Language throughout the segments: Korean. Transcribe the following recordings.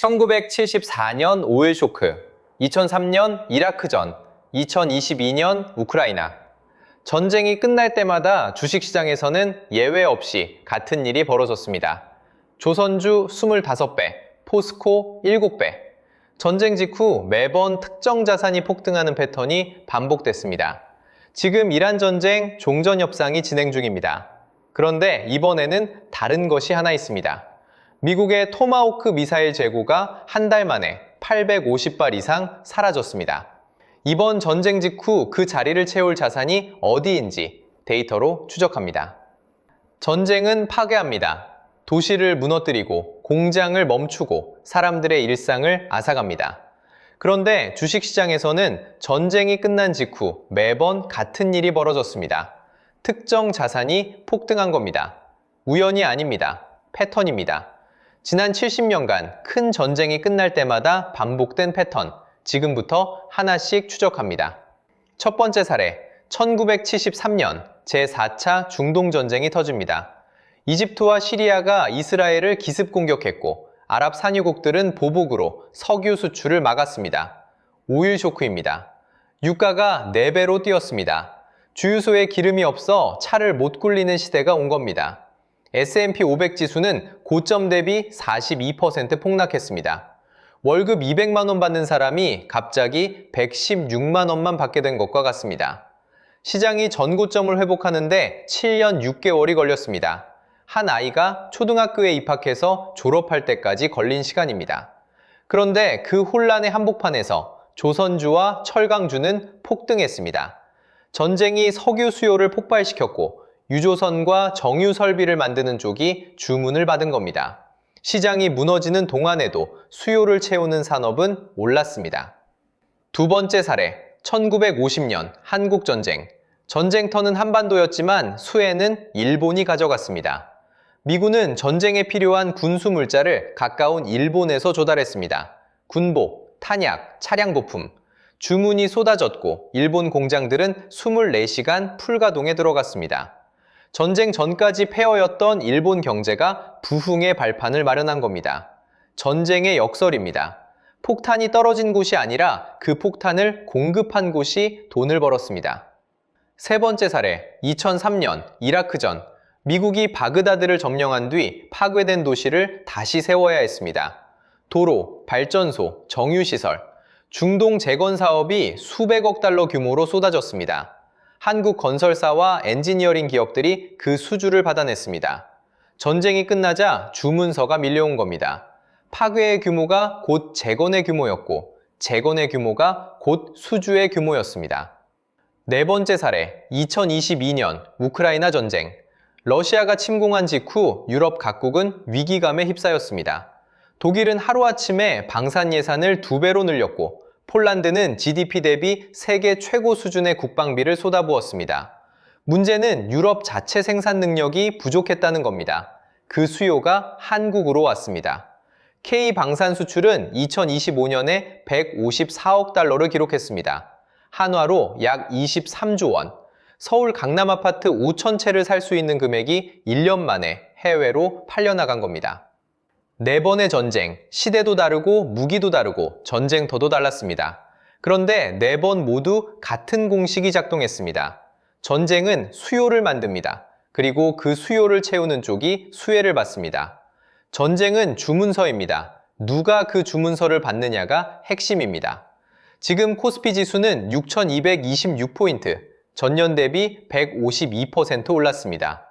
1974년 오일 쇼크, 2003년 이라크전, 2022년 우크라이나. 전쟁이 끝날 때마다 주식시장에서는 예외 없이 같은 일이 벌어졌습니다. 조선주 25배, 포스코 7배. 전쟁 직후 매번 특정 자산이 폭등하는 패턴이 반복됐습니다. 지금 이란 전쟁 종전협상이 진행 중입니다. 그런데 이번에는 다른 것이 하나 있습니다. 미국의 토마호크 미사일 재고가 한 달 만에 850발 이상 사라졌습니다. 이번 전쟁 직후 그 자리를 채울 자산이 어디인지 데이터로 추적합니다. 전쟁은 파괴합니다. 도시를 무너뜨리고 공장을 멈추고 사람들의 일상을 앗아갑니다. 그런데 주식시장에서는 전쟁이 끝난 직후 매번 같은 일이 벌어졌습니다. 특정 자산이 폭등한 겁니다. 우연이 아닙니다. 패턴입니다. 지난 70년간 큰 전쟁이 끝날 때마다 반복된 패턴, 지금부터 하나씩 추적합니다. 첫 번째 사례, 1973년 제4차 중동전쟁이 터집니다. 이집트와 시리아가 이스라엘을 기습 공격했고 아랍 산유국들은 보복으로 석유 수출을 막았습니다. 오일 쇼크입니다. 유가가 4배로 뛰었습니다. 주유소에 기름이 없어 차를 못 굴리는 시대가 온 겁니다. S&P 500 지수는 고점 대비 42% 폭락했습니다. 월급 200만 원 받는 사람이 갑자기 116만 원만 받게 된 것과 같습니다. 시장이 전고점을 회복하는데 7년 6개월이 걸렸습니다. 한 아이가 초등학교에 입학해서 졸업할 때까지 걸린 시간입니다. 그런데 그 혼란의 한복판에서 조선주와 철강주는 폭등했습니다. 전쟁이 석유 수요를 폭발시켰고 유조선과 정유 설비를 만드는 쪽이 주문을 받은 겁니다. 시장이 무너지는 동안에도 수요를 채우는 산업은 올랐습니다. 두 번째 사례, 1950년 한국전쟁. 전쟁터는 한반도였지만 수혜는 일본이 가져갔습니다. 미군은 전쟁에 필요한 군수물자를 가까운 일본에서 조달했습니다. 군복, 탄약, 차량 부품. 주문이 쏟아졌고 일본 공장들은 24시간 풀가동에 들어갔습니다. 전쟁 전까지 폐허였던 일본 경제가 부흥의 발판을 마련한 겁니다. 전쟁의 역설입니다. 폭탄이 떨어진 곳이 아니라 그 폭탄을 공급한 곳이 돈을 벌었습니다. 세 번째 사례, 2003년 이라크전. 미국이 바그다드를 점령한 뒤 파괴된 도시를 다시 세워야 했습니다. 도로, 발전소, 정유시설, 중동 재건 사업이 수백억 달러 규모로 쏟아졌습니다. 한국 건설사와 엔지니어링 기업들이 그 수주를 받아냈습니다. 전쟁이 끝나자 주문서가 밀려온 겁니다. 파괴의 규모가 곧 재건의 규모였고 재건의 규모가 곧 수주의 규모였습니다. 네 번째 사례, 2022년 우크라이나 전쟁. 러시아가 침공한 직후 유럽 각국은 위기감에 휩싸였습니다. 독일은 하루아침에 방산 예산을 2배로 늘렸고 폴란드는 GDP 대비 세계 최고 수준의 국방비를 쏟아부었습니다. 문제는 유럽 자체 생산 능력이 부족했다는 겁니다. 그 수요가 한국으로 왔습니다. K 방산 수출은 2025년에 154억 달러를 기록했습니다. 한화로 약 23조 원. 서울 강남 아파트 5천 채를 살 수 있는 금액이 1년 만에 해외로 팔려나간 겁니다. 네 번의 전쟁, 시대도 다르고 무기도 다르고 전쟁터도 달랐습니다. 그런데 네 번 모두 같은 공식이 작동했습니다. 전쟁은 수요를 만듭니다. 그리고 그 수요를 채우는 쪽이 수혜를 받습니다. 전쟁은 주문서입니다. 누가 그 주문서를 받느냐가 핵심입니다. 지금 코스피 지수는 6,226포인트, 전년 대비 152% 올랐습니다.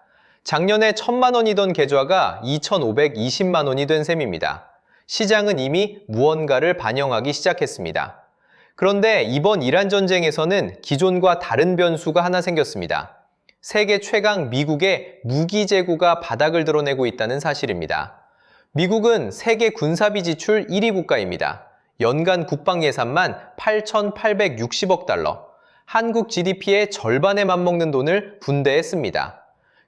작년에 1,000만 원이던 계좌가 2,520만 원이 된 셈입니다. 시장은 이미 무언가를 반영하기 시작했습니다. 그런데 이번 이란 전쟁에서는 기존과 다른 변수가 하나 생겼습니다. 세계 최강 미국의 무기 재고가 바닥을 드러내고 있다는 사실입니다. 미국은 세계 군사비 지출 1위 국가입니다. 연간 국방 예산만 8,860억 달러, 한국 GDP의 절반에 맞먹는 돈을 군대에 씁니다.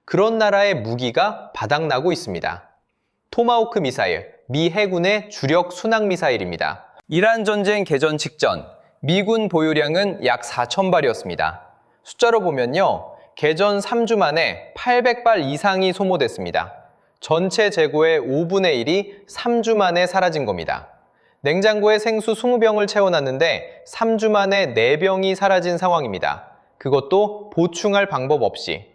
그런 나라의 무기가 바닥나고 있습니다. 토마호크 미사일, 미 해군의 주력 순항 미사일입니다. 이란 전쟁 개전 직전, 미군 보유량은 약 4,000발이었습니다. 숫자로 보면요, 개전 3주 만에 800발 이상이 소모됐습니다. 전체 재고의 5분의 1이 3주 만에 사라진 겁니다. 냉장고에 생수 20병을 채워놨는데 3주 만에 4병이 사라진 상황입니다. 그것도 보충할 방법 없이.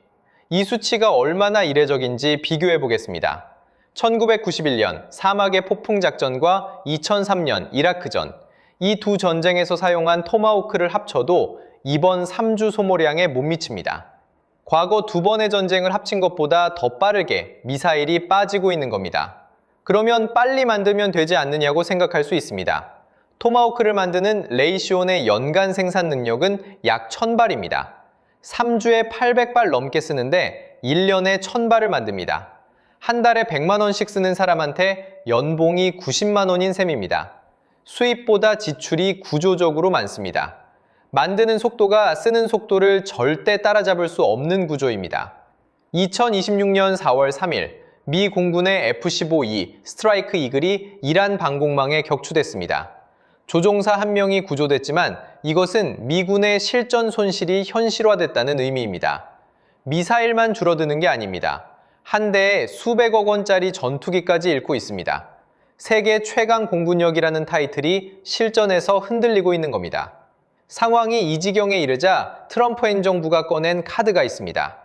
이 수치가 얼마나 이례적인지 비교해 보겠습니다. 1991년 사막의 폭풍 작전과 2003년 이라크전, 이 두 전쟁에서 사용한 토마호크를 합쳐도 이번 3주 소모량에 못 미칩니다. 과거 2번의 전쟁을 합친 것보다 더 빠르게 미사일이 빠지고 있는 겁니다. 그러면 빨리 만들면 되지 않느냐고 생각할 수 있습니다. 토마호크를 만드는 레이시온의 연간 생산 능력은 약 1000발입니다. 3주에 800발 넘게 쓰는데 1년에 1000발을 만듭니다. 한 달에 100만 원씩 쓰는 사람한테 연봉이 90만 원인 셈입니다. 수입보다 지출이 구조적으로 많습니다. 만드는 속도가 쓰는 속도를 절대 따라잡을 수 없는 구조입니다. 2026년 4월 3일 미 공군의 F-15E 스트라이크 이글이 이란 방공망에 격추됐습니다. 조종사 1명이 구조됐지만 이것은 미군의 실전 손실이 현실화됐다는 의미입니다. 미사일만 줄어드는 게 아닙니다. 한 대에 수백억 원짜리 전투기까지 잃고 있습니다. 세계 최강 공군력이라는 타이틀이 실전에서 흔들리고 있는 겁니다. 상황이 이 지경에 이르자 트럼프 행정부가 꺼낸 카드가 있습니다.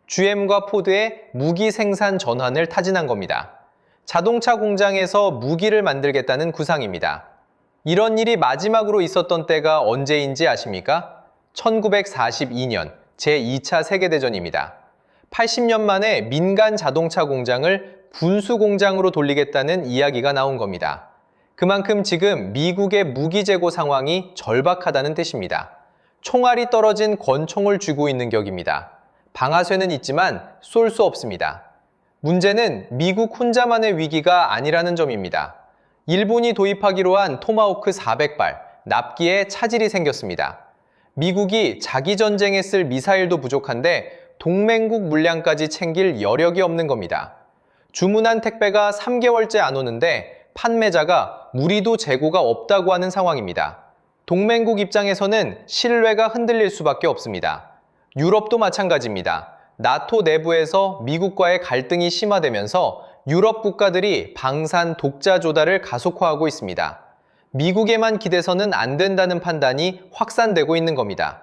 GM과 포드의 무기 생산 전환을 타진한 겁니다. 자동차 공장에서 무기를 만들겠다는 구상입니다. 이런 일이 마지막으로 있었던 때가 언제인지 아십니까? 1942년 제2차 세계대전입니다. 80년 만에 민간 자동차 공장을 군수 공장으로 돌리겠다는 이야기가 나온 겁니다. 그만큼 지금 미국의 무기 재고 상황이 절박하다는 뜻입니다. 총알이 떨어진 권총을 쥐고 있는 격입니다. 방아쇠는 있지만 쏠 수 없습니다. 문제는 미국 혼자만의 위기가 아니라는 점입니다. 일본이 도입하기로 한 토마호크 400발, 납기에 차질이 생겼습니다. 미국이 자기 전쟁에 쓸 미사일도 부족한데 동맹국 물량까지 챙길 여력이 없는 겁니다. 주문한 택배가 3개월째 안 오는데 판매자가 우리도 재고가 없다고 하는 상황입니다. 동맹국 입장에서는 신뢰가 흔들릴 수밖에 없습니다. 유럽도 마찬가지입니다. 나토 내부에서 미국과의 갈등이 심화되면서 유럽 국가들이 방산 독자 조달을 가속화하고 있습니다. 미국에만 기대서는 안 된다는 판단이 확산되고 있는 겁니다.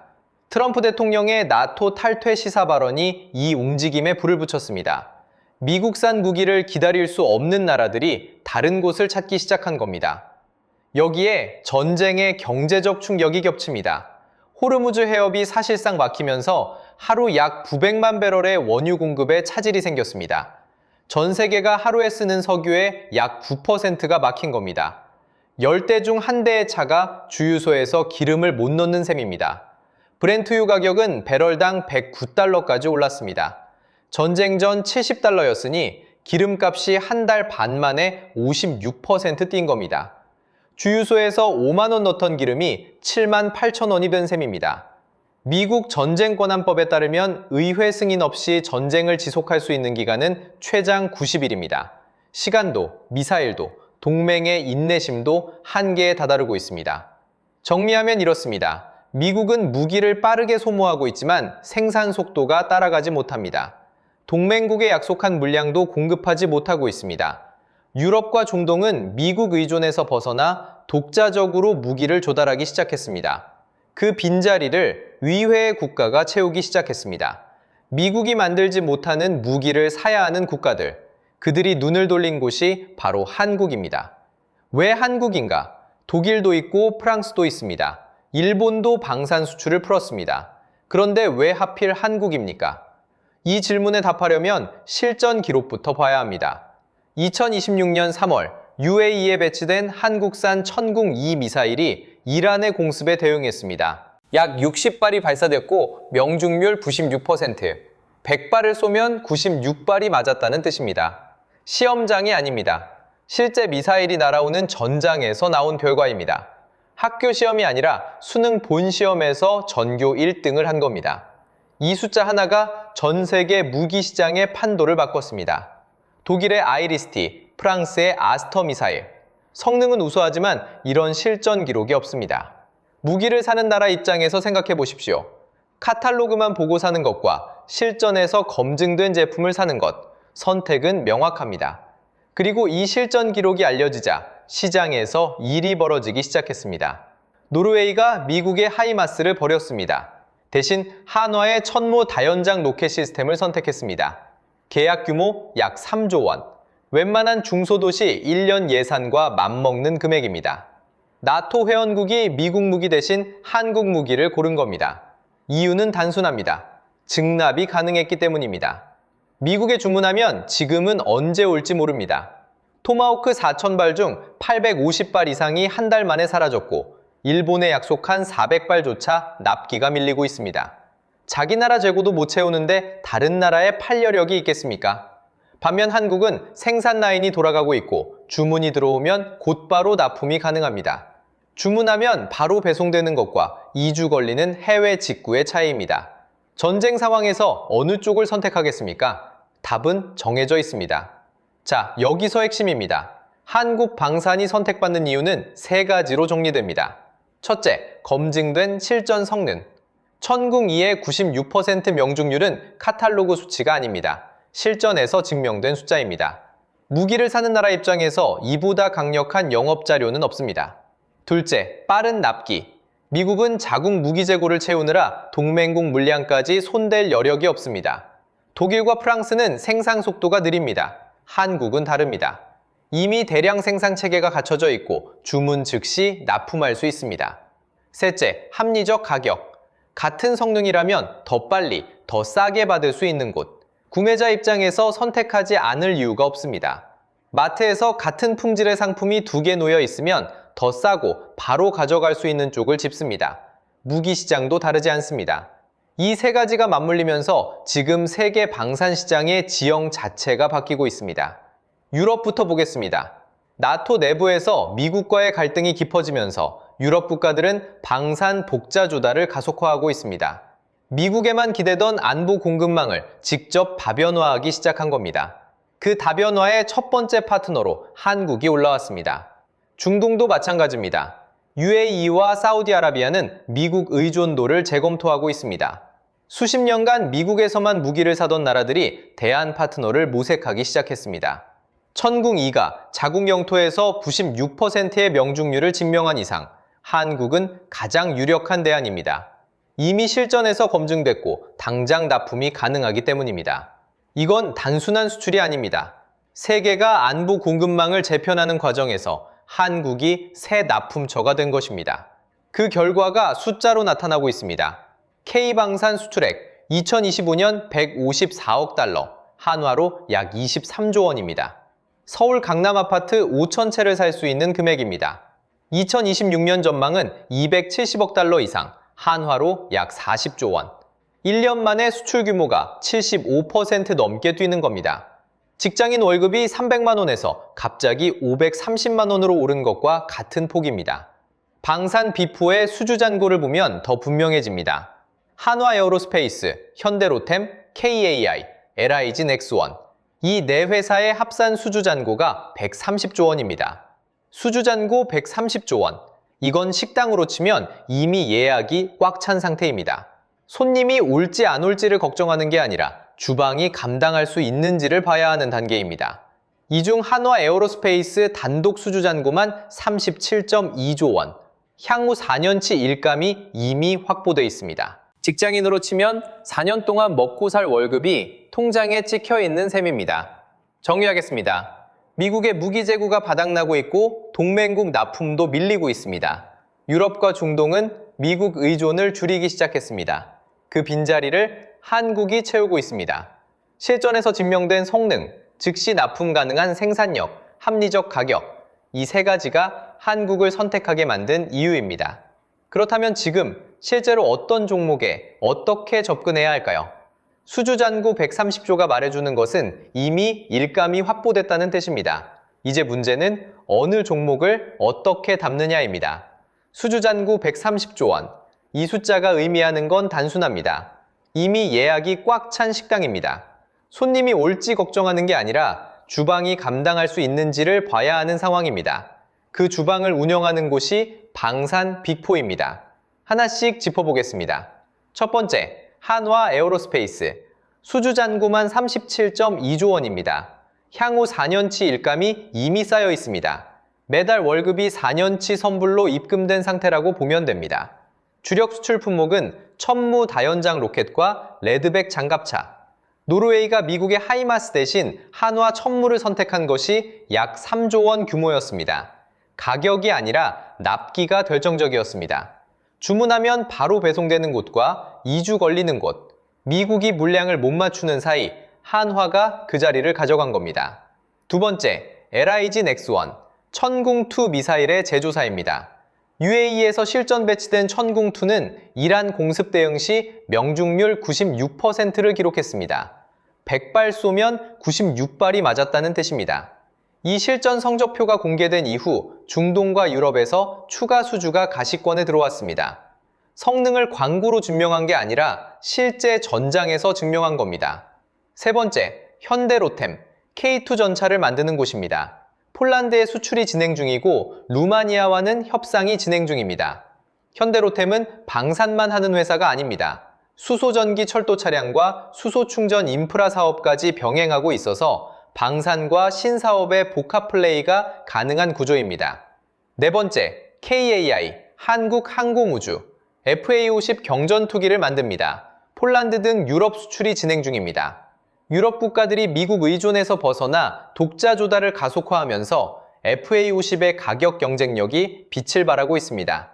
트럼프 대통령의 나토 탈퇴 시사 발언이 이 움직임에 불을 붙였습니다. 미국산 무기를 기다릴 수 없는 나라들이 다른 곳을 찾기 시작한 겁니다. 여기에 전쟁의 경제적 충격이 겹칩니다. 호르무즈 해협이 사실상 막히면서 하루 약 900만 배럴의 원유 공급에 차질이 생겼습니다. 전 세계가 하루에 쓰는 석유의 약 9%가 막힌 겁니다. 10대 중 한 대의 차가 주유소에서 기름을 못 넣는 셈입니다. 브렌트유 가격은 배럴당 109달러까지 올랐습니다. 전쟁 전 70달러였으니 기름값이 한 달 반 만에 56% 뛴 겁니다. 주유소에서 5만 원 넣던 기름이 7만 8천 원이 된 셈입니다. 미국 전쟁권한법에 따르면 의회 승인 없이 전쟁을 지속할 수 있는 기간은 최장 90일입니다. 시간도, 미사일도, 동맹의 인내심도 한계에 다다르고 있습니다. 정리하면 이렇습니다. 미국은 무기를 빠르게 소모하고 있지만 생산 속도가 따라가지 못합니다. 동맹국에 약속한 물량도 공급하지 못하고 있습니다. 유럽과 중동은 미국 의존에서 벗어나 독자적으로 무기를 조달하기 시작했습니다. 그 빈자리를 위회의 국가가 채우기 시작했습니다. 미국이 만들지 못하는 무기를 사야 하는 국가들, 그들이 눈을 돌린 곳이 바로 한국입니다. 왜 한국인가? 독일도 있고 프랑스도 있습니다. 일본도 방산 수출을 풀었습니다. 그런데 왜 하필 한국입니까? 이 질문에 답하려면 실전 기록부터 봐야 합니다. 2026년 3월 UAE에 배치된 한국산 천궁-2 미사일이 이란의 공습에 대응했습니다. 약 60발이 발사됐고 명중률 96%, 100발을 쏘면 96발이 맞았다는 뜻입니다. 시험장이 아닙니다. 실제 미사일이 날아오는 전장에서 나온 결과입니다. 학교 시험이 아니라 수능 본시험에서 전교 1등을 한 겁니다. 이 숫자 하나가 전 세계 무기 시장의 판도를 바꿨습니다. 독일의 아이리스티, 프랑스의 아스터 미사일. 성능은 우수하지만 이런 실전 기록이 없습니다. 무기를 사는 나라 입장에서 생각해 보십시오. 카탈로그만 보고 사는 것과 실전에서 검증된 제품을 사는 것, 선택은 명확합니다. 그리고 이 실전 기록이 알려지자 시장에서 일이 벌어지기 시작했습니다. 노르웨이가 미국의 하이마스를 버렸습니다. 대신 한화의 천무 다연장 로켓 시스템을 선택했습니다. 계약 규모 약 3조 원. 웬만한 중소도시 1년 예산과 맞먹는 금액입니다. 나토 회원국이 미국 무기 대신 한국 무기를 고른 겁니다. 이유는 단순합니다. 증납이 가능했기 때문입니다. 미국에 주문하면 지금은 언제 올지 모릅니다. 토마호크 4,000발 중 850발 이상이 한 달 만에 사라졌고 일본에 약속한 400발조차 납기가 밀리고 있습니다. 자기 나라 재고도 못 채우는데 다른 나라에 팔 여력이 있겠습니까? 반면 한국은 생산 라인이 돌아가고 있고 주문이 들어오면 곧바로 납품이 가능합니다. 주문하면 바로 배송되는 것과 2주 걸리는 해외 직구의 차이입니다. 전쟁 상황에서 어느 쪽을 선택하겠습니까? 답은 정해져 있습니다. 자, 여기서 핵심입니다. 한국 방산이 선택받는 이유는 세 가지로 정리됩니다. 첫째, 검증된 실전 성능. 천궁 2의 96% 명중률은 카탈로그 수치가 아닙니다. 실전에서 증명된 숫자입니다. 무기를 사는 나라 입장에서 이보다 강력한 영업 자료는 없습니다. 둘째, 빠른 납기. 미국은 자국 무기 재고를 채우느라 동맹국 물량까지 손댈 여력이 없습니다. 독일과 프랑스는 생산 속도가 느립니다. 한국은 다릅니다. 이미 대량 생산 체계가 갖춰져 있고 주문 즉시 납품할 수 있습니다. 셋째, 합리적 가격. 같은 성능이라면 더 빨리, 더 싸게 받을 수 있는 곳. 구매자 입장에서 선택하지 않을 이유가 없습니다. 마트에서 같은 품질의 상품이 2개 놓여 있으면 더 싸고 바로 가져갈 수 있는 쪽을 짚습니다. 무기 시장도 다르지 않습니다. 이 세 가지가 맞물리면서 지금 세계 방산 시장의 지형 자체가 바뀌고 있습니다. 유럽부터 보겠습니다. 나토 내부에서 미국과의 갈등이 깊어지면서 유럽 국가들은 방산 독자 조달을 가속화하고 있습니다. 미국에만 기대던 안보 공급망을 직접 다변화하기 시작한 겁니다. 그 다변화의 첫 번째 파트너로 한국이 올라왔습니다. 중동도 마찬가지입니다. UAE와 사우디아라비아는 미국 의존도를 재검토하고 있습니다. 수십 년간 미국에서만 무기를 사던 나라들이 대안 파트너를 모색하기 시작했습니다. 천궁 2가 자국 영토에서 96%의 명중률을 증명한 이상 한국은 가장 유력한 대안입니다. 이미 실전에서 검증됐고 당장 납품이 가능하기 때문입니다. 이건 단순한 수출이 아닙니다. 세계가 안보 공급망을 재편하는 과정에서 한국이 새 납품처가 된 것입니다. 그 결과가 숫자로 나타나고 있습니다. K방산 수출액 2025년 154억 달러, 한화로 약 23조 원입니다. 서울 강남 아파트 5,000채를 살 수 있는 금액입니다. 2026년 전망은 270억 달러 이상, 한화로 약 40조 원. 1년 만에 수출 규모가 75% 넘게 뛰는 겁니다. 직장인 월급이 300만 원에서 갑자기 530만 원으로 오른 것과 같은 폭입니다. 방산 비포의 수주 잔고를 보면 더 분명해집니다. 한화 에어로스페이스, 현대로템, KAI, LIG 넥스원. 이 네 회사의 합산 수주 잔고가 130조 원입니다. 수주 잔고 130조 원. 이건 식당으로 치면 이미 예약이 꽉 찬 상태입니다. 손님이 올지 안 올지를 걱정하는 게 아니라 주방이 감당할 수 있는지를 봐야 하는 단계입니다. 이 중 한화 에어로스페이스 단독 수주 잔고만 37.2조 원. 향후 4년치 일감이 이미 확보돼 있습니다. 직장인으로 치면 4년 동안 먹고 살 월급이 통장에 찍혀 있는 셈입니다. 정리하겠습니다. 미국의 무기 재고가 바닥나고 있고 동맹국 납품도 밀리고 있습니다. 유럽과 중동은 미국 의존을 줄이기 시작했습니다. 그 빈자리를 한국이 채우고 있습니다. 실전에서 증명된 성능, 즉시 납품 가능한 생산력, 합리적 가격, 이 세 가지가 한국을 선택하게 만든 이유입니다. 그렇다면 지금 실제로 어떤 종목에 어떻게 접근해야 할까요? 수주잔고 130조가 말해주는 것은 이미 일감이 확보됐다는 뜻입니다. 이제 문제는 어느 종목을 어떻게 담느냐입니다. 수주잔고 130조 원. 이 숫자가 의미하는 건 단순합니다. 이미 예약이 꽉 찬 식당입니다. 손님이 올지 걱정하는 게 아니라 주방이 감당할 수 있는지를 봐야 하는 상황입니다. 그 주방을 운영하는 곳이 방산 빅4입니다. 하나씩 짚어보겠습니다. 첫 번째, 한화 에어로스페이스. 수주잔고만 37.2조 원입니다. 향후 4년치 일감이 이미 쌓여 있습니다. 매달 월급이 4년치 선불로 입금된 상태라고 보면 됩니다. 주력 수출 품목은 천무 다연장 로켓과 레드백 장갑차, 노르웨이가 미국의 하이마스 대신 한화 천무를 선택한 것이 약 3조 원 규모였습니다. 가격이 아니라 납기가 결정적이었습니다. 주문하면 바로 배송되는 곳과 2주 걸리는 곳, 미국이 물량을 못 맞추는 사이 한화가 그 자리를 가져간 겁니다. 두 번째, LIG 넥스원, 천궁2 미사일의 제조사입니다. UAE에서 실전 배치된 천궁2는 이란 공습 대응 시 명중률 96%를 기록했습니다. 100발 쏘면 96발이 맞았다는 뜻입니다. 이 실전 성적표가 공개된 이후 중동과 유럽에서 추가 수주가 가시권에 들어왔습니다. 성능을 광고로 증명한 게 아니라 실제 전장에서 증명한 겁니다. 세 번째, 현대로템, K2 전차를 만드는 곳입니다. 폴란드에 수출이 진행 중이고 루마니아와는 협상이 진행 중입니다. 현대로템은 방산만 하는 회사가 아닙니다. 수소전기 철도 차량과 수소충전 인프라 사업까지 병행하고 있어서 방산과 신사업의 복합 플레이가 가능한 구조입니다. 네 번째, KAI, 한국항공우주, FA-50 경전투기를 만듭니다. 폴란드 등 유럽 수출이 진행 중입니다. 유럽 국가들이 미국 의존에서 벗어나 독자 조달을 가속화하면서 FA-50의 가격 경쟁력이 빛을 발하고 있습니다.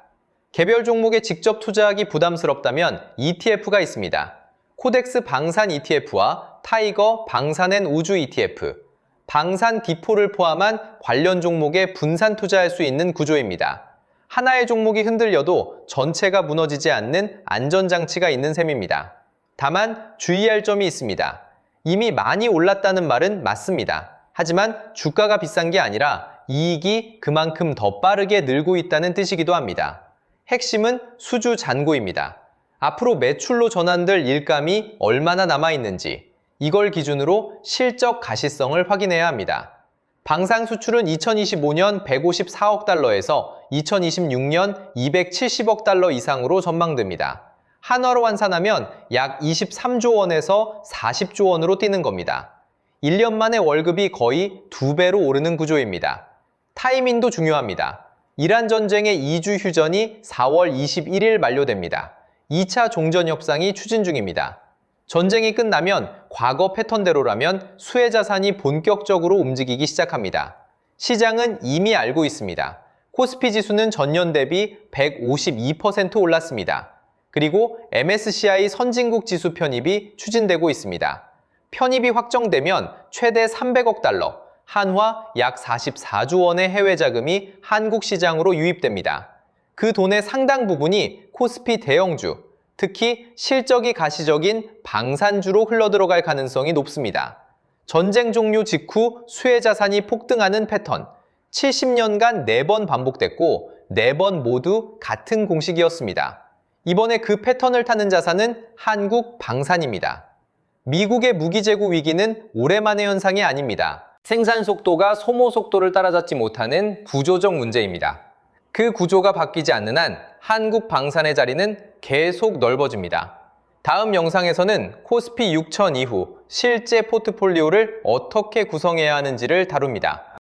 개별 종목에 직접 투자하기 부담스럽다면 ETF가 있습니다. 코덱스 방산 ETF와 타이거 방산엔 우주 ETF, 방산 디포를 포함한 관련 종목에 분산 투자할 수 있는 구조입니다. 하나의 종목이 흔들려도 전체가 무너지지 않는 안전장치가 있는 셈입니다. 다만 주의할 점이 있습니다. 이미 많이 올랐다는 말은 맞습니다. 하지만 주가가 비싼 게 아니라 이익이 그만큼 더 빠르게 늘고 있다는 뜻이기도 합니다. 핵심은 수주 잔고입니다. 앞으로 매출로 전환될 일감이 얼마나 남아있는지, 이걸 기준으로 실적 가시성을 확인해야 합니다. 방산 수출은 2025년 154억 달러에서 2026년 270억 달러 이상으로 전망됩니다. 한화로 환산하면 약 23조 원에서 40조 원으로 뛰는 겁니다. 1년 만에 월급이 거의 2배로 오르는 구조입니다. 타이밍도 중요합니다. 이란 전쟁의 2주 휴전이 4월 21일 만료됩니다. 2차 종전 협상이 추진 중입니다. 전쟁이 끝나면 과거 패턴대로라면 수혜 자산이 본격적으로 움직이기 시작합니다. 시장은 이미 알고 있습니다. 코스피 지수는 전년 대비 152% 올랐습니다. 그리고 MSCI 선진국 지수 편입이 추진되고 있습니다. 편입이 확정되면 최대 300억 달러, 한화 약 44조 원의 해외 자금이 한국 시장으로 유입됩니다. 그 돈의 상당 부분이 코스피 대형주, 특히 실적이 가시적인 방산주로 흘러들어갈 가능성이 높습니다. 전쟁 종료 직후 수혜 자산이 폭등하는 패턴, 70년간 4번 반복됐고 4번 모두 같은 공식이었습니다. 이번에 그 패턴을 타는 자산은 한국 방산입니다. 미국의 무기 재고 위기는 오래만의 현상이 아닙니다. 생산 속도가 소모 속도를 따라잡지 못하는 구조적 문제입니다. 그 구조가 바뀌지 않는 한 한국 방산의 자리는 계속 넓어집니다. 다음 영상에서는 코스피 6000 이후 실제 포트폴리오를 어떻게 구성해야 하는지를 다룹니다.